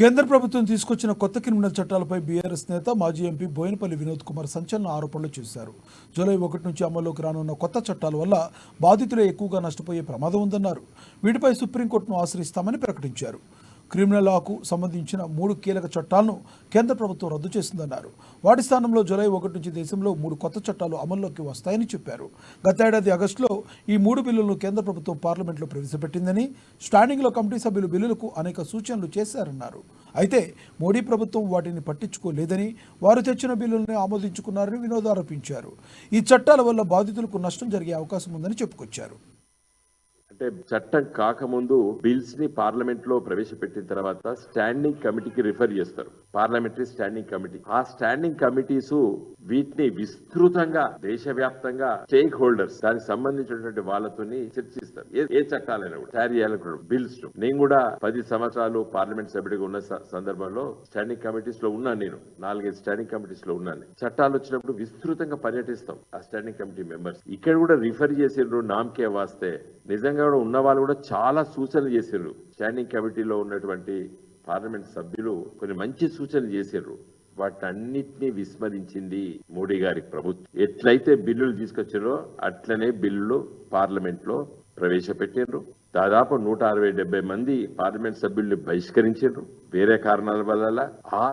కేంద్ర ప్రభుత్వం తీసుకొచ్చిన కొత్త క్రిమినల్ చట్టాలపై బీఆర్ఎస్ నేత మాజీ ఎంపీ బోయినపల్లి వినోద్ కుమార్ సంచలన ఆరోపణలు చేశారు. జూలై 1 నుంచి అమల్లోకి రానున్న కొత్త చట్టాల వల్ల బాధితులే ఎక్కువగా నష్టపోయే ప్రమాదం ఉందన్నారు. వీటిపై సుప్రీంకోర్టును ఆశ్రయిస్తామని ప్రకటించారు. క్రిమినల్ లాకు సంబంధించిన 3 కీలక చట్టాలను కేంద్ర ప్రభుత్వం రద్దు చేసిందన్నారు. వాటి స్థానంలో జూలై 1 నుంచి దేశంలో 3 కొత్త చట్టాలు అమల్లోకి వస్తాయని చెప్పారు. గతేడాది ఆగస్టులో ఈ 3 బిల్లులను కేంద్ర ప్రభుత్వం పార్లమెంట్లో ప్రవేశపెట్టిందని, స్టాండింగ్లో కమిటీ సభ్యులు బిల్లులకు అనేక సూచనలు చేశారన్నారు. అయితే మోడీ ప్రభుత్వం వాటిని పట్టించుకోలేదని, వారు తెచ్చిన బిల్లులను ఆమోదించుకున్నారని వినోద్ ఆరోపించారు. ఈ చట్టాల వల్ల బాధితులకు నష్టం జరిగే అవకాశం ఉందని చెప్పుకొచ్చారు. అంటే చట్టం కాకముందు బిల్స్ ని పార్లమెంట్ లో ప్రవేశపెట్టిన తర్వాత స్టాండింగ్ కమిటీకి రిఫర్ చేస్తారు. Parliamentary standing committee. ఆ స్టాండింగ్ కమిటీస్ వీటిని విస్తృతంగా దేశవ్యాప్తంగా స్టేక్ హోల్డర్స్ దానికి సంబంధించినటువంటి వాళ్ళతోని చర్చిస్తారు. ఏ చట్టాలైనా కూడా తయారు చేయాలనుకున్న బిల్స్. నేను కూడా 10 సంవత్సరాలు పార్లమెంట్ సభ్యుడిగా ఉన్న సందర్భంలో స్టాండింగ్ కమిటీస్ లో ఉన్నాను. నేను 4-5 స్టాండింగ్ కమిటీస్ లో ఉన్నాను. చట్టాలు వచ్చినప్పుడు విస్తృతంగా పర్యటిస్తాం ఆ స్టాండింగ్ కమిటీ మెంబర్స్. ఇక్కడ కూడా రిఫర్ చేసిండ్రు నామకే వాస్తే. నిజంగా కూడా ఉన్న వాళ్ళు కూడా చాలా సూచనలు చేశారు. స్టాండింగ్ కమిటీలో ఉన్నటువంటి పార్లమెంట్ సభ్యులు కొన్ని మంచి సూచనలు చేశారు. వాటన్నిటినీ విస్మరించింది మోడీ గారి ప్రభుత్వం. ఎట్లయితే బిల్లులు తీసుకొచ్చారో అట్లనే బిల్లులు పార్లమెంట్ లో ప్రవేశపెట్టారు. దాదాపు 160-170 మంది పార్లమెంట్ సభ్యుల్ని బహిష్కరించారు వేరే కారణాల వల్ల.